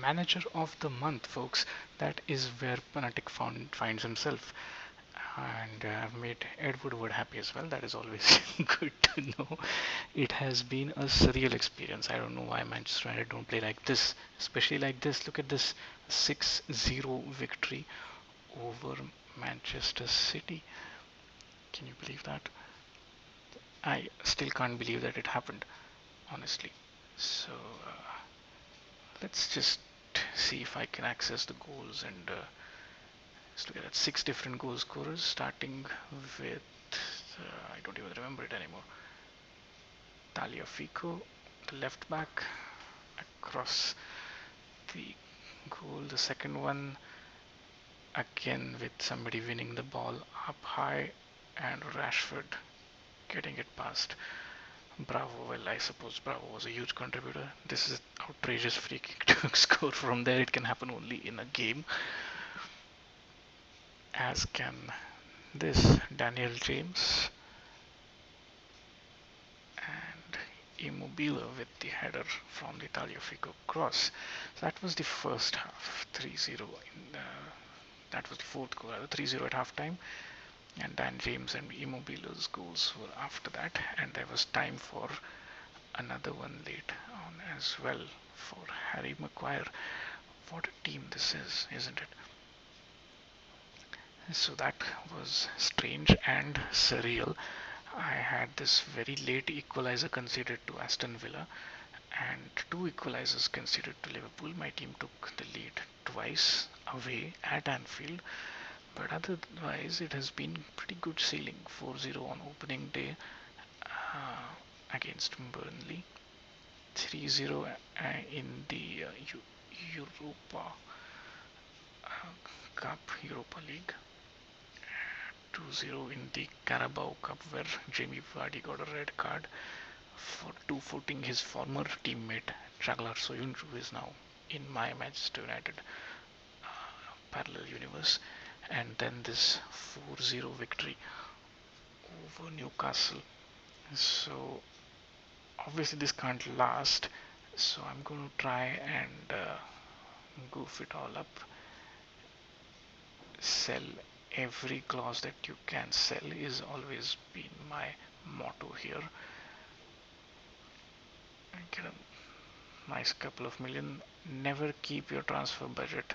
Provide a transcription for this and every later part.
Manager of the month, folks. That is where Panatic finds himself. And made Ed Woodward happy as well. That is always good to know. It has been a surreal experience. I don't know why Manchester United don't play like this, especially like this. Look at this 6-0 victory over Manchester City. Can you believe that? I still can't believe that it happened, honestly. So let's just see if I can access the goals and let's look at that. Six different goal scorers, starting with I don't even remember it anymore. Taliafico, the left back, across the goal. The second one, again with somebody winning the ball up high, and Rashford getting it past Bravo. Well, I suppose Bravo was a huge contributor. This is an outrageous free kick to score from there. It can happen only in a game, as can this. Daniel James and Immobile with the header from the Tagliafico cross. So that was the first half, 3-0. That was the fourth goal, 3-0 at halftime. And Dan James and Immobile's goals were after that. And there was time for another one late on as well for Harry Maguire. What a team this is, isn't it? So that was strange and surreal. I had this very late equalizer conceded to Aston Villa and two equalizers conceded to Liverpool. My team took the lead twice away at Anfield, but otherwise it has been pretty good sailing. 4-0 on opening day against Burnley, 3-0 in the Europa Cup, Europa League, 2-0 in the Carabao Cup where Jamie Vardy got a red card for two-footing his former teammate Jaglar Soyuncu, who is now in my Manchester United parallel universe, and then this 4-0 victory over Newcastle. So obviously this can't last, so I'm going to try and goof it all up, sell every clause that you can sell is always been my motto here. Get a nice couple of million. Never keep your transfer budget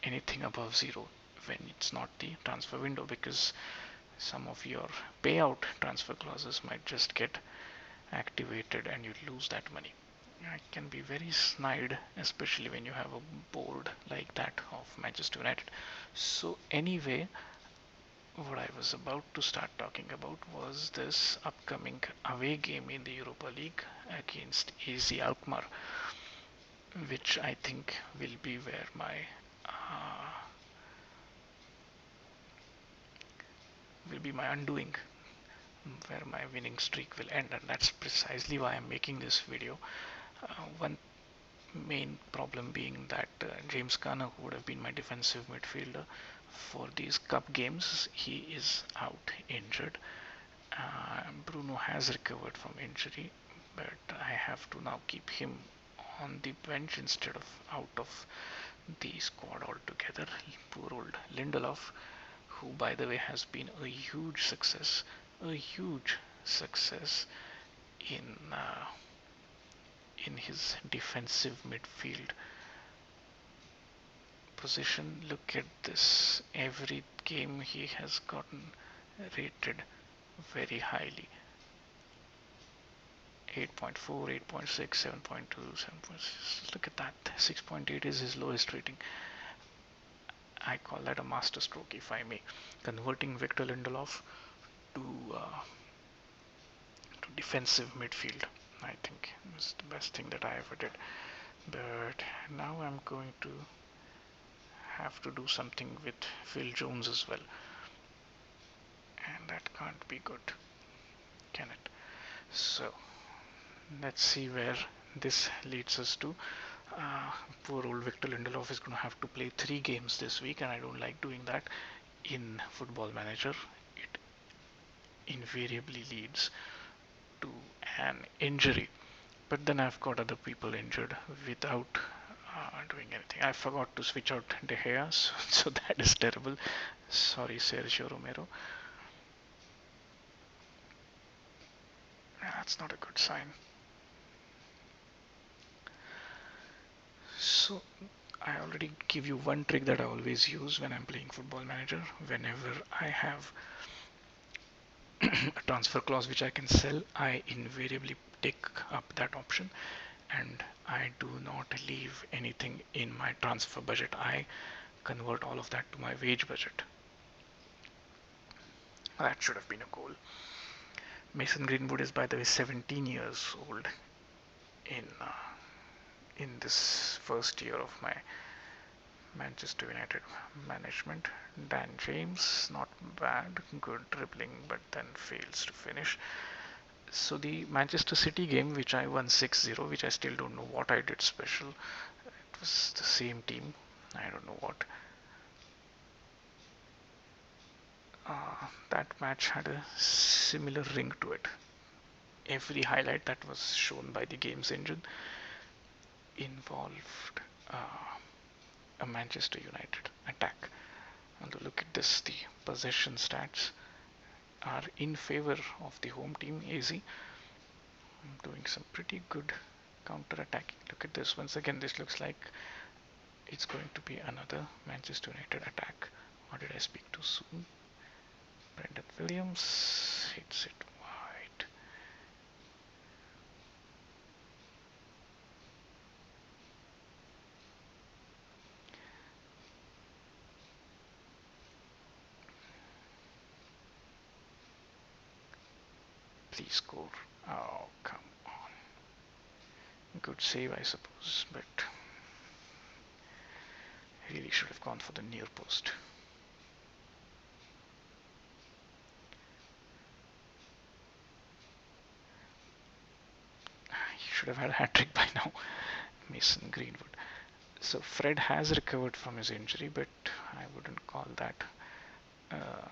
anything above zero when it's not the transfer window, because some of your payout transfer clauses might just get activated and you lose that money. It can be very snide, especially when you have a board like that of Manchester United. So anyway, what I was about to start talking about was this upcoming away game in the Europa League against AZ Alkmaar, which I think will be where my undoing, where my winning streak will end, and that's precisely why I'm making this video. One main problem being that James Garner, who would have been my defensive midfielder for these cup games, he is out injured. Bruno has recovered from injury, but I have to now keep him on the bench instead of out of the squad altogether. Poor old Lindelof, who by the way has been a huge success in in his defensive midfield position. Look at this. Every game he has gotten rated very highly. 8.4, 8.6, 7.2, 7.6. Look at that. 6.8 is his lowest rating. I call that a masterstroke, if I may. Converting Victor Lindelof to defensive midfield, I think, is the best thing that I ever did. But now I'm going to have to do something with Phil Jones as well, and that can't be good, can it? So let's see where this leads us to. Poor old Victor Lindelof is going to have to play 3 games this week, and I don't like doing that in Football Manager. It invariably leads to an injury. But then I've got other people injured without doing anything. I forgot to switch out De Gea, so that is terrible. Sorry, Sergio Romero. That's not a good sign. So I already give you one trick that I always use when I'm playing Football Manager. Whenever I have a transfer clause which I can sell, I invariably take up that option and I do not leave anything in my transfer budget. I convert all of that to my wage budget. That should have been a goal. Mason Greenwood is, by the way, 17 years old in in this first year of my Manchester United management. Dan James, not bad, good dribbling, but then fails to finish. So the Manchester City game, which I won 6-0, which I still don't know what I did special. It was the same team. I don't know what. That match had a similar ring to it. Every highlight that was shown by the game's engine involved a Manchester United attack. And look at this, the possession stats are in favor of the home team, AZ. Doing some pretty good counter attacking. Look at this. Once again, this looks like it's going to be another Manchester United attack. Or did I speak too soon? Brendan Williams hits it wide. Please score. Oh, come on. Good save, I suppose, but really should have gone for the near post. He should have had a hat trick by now. Mason Greenwood. So Fred has recovered from his injury, but I wouldn't call that uh,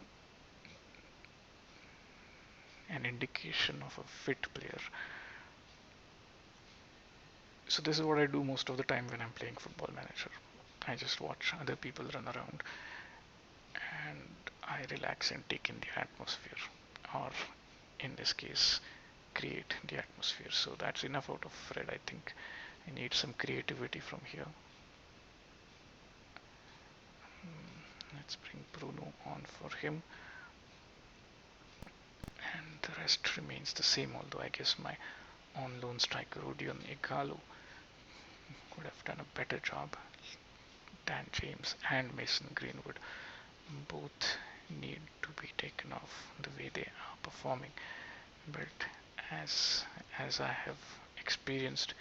an indication of a fit player. So this is what I do most of the time when I'm playing Football Manager. I just watch other people run around and I relax and take in the atmosphere, or in this case, create the atmosphere. So that's enough out of Fred, I think. I need some creativity from here. Let's bring Bruno on for him. And the rest remains the same, although I guess my on loan striker Odion Igalo could have done a better job. Dan James and Mason Greenwood both need to be taken off the way they are performing. But as I have experienced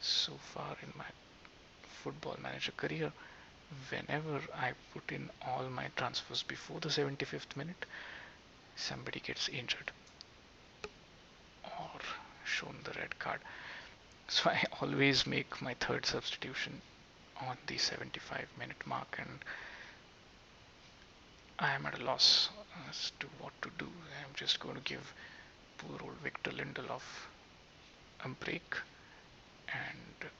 so far in my Football Manager career, whenever I put in all my transfers before the 75th minute, somebody gets injured or shown the red card. So I always make my third substitution on the 75-minute mark, and I am at a loss as to what to do. I'm just going to give poor old Victor Lindelof a break and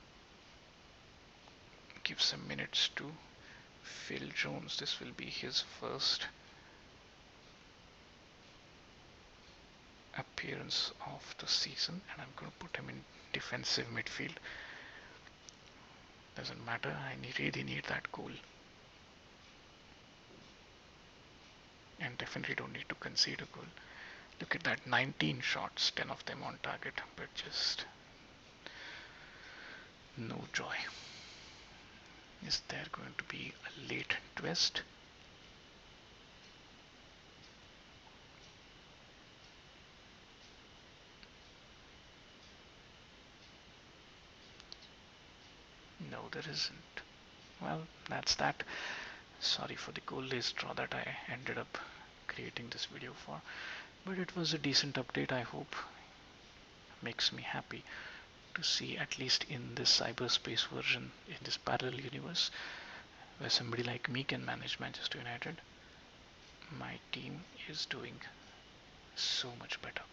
give some minutes to Phil Jones. This will be his first appearance of the season, and I'm going to put him in defensive midfield. Doesn't matter, I really need that goal. And definitely don't need to concede a goal. Look at that, 19 shots, 10 of them on target, but just no joy. Is there going to be a late twist? No, there isn't. Well, that's that. Sorry for the goalless draw that I ended up creating this video for, but it was a decent update. I hope makes me happy to see, at least in this cyberspace version, in this parallel universe, where somebody like me can manage Manchester United, my team is doing so much better.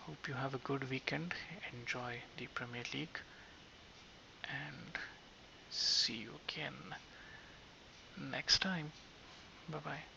Hope you have a good weekend. Enjoy the Premier League and see you again next time. Bye bye.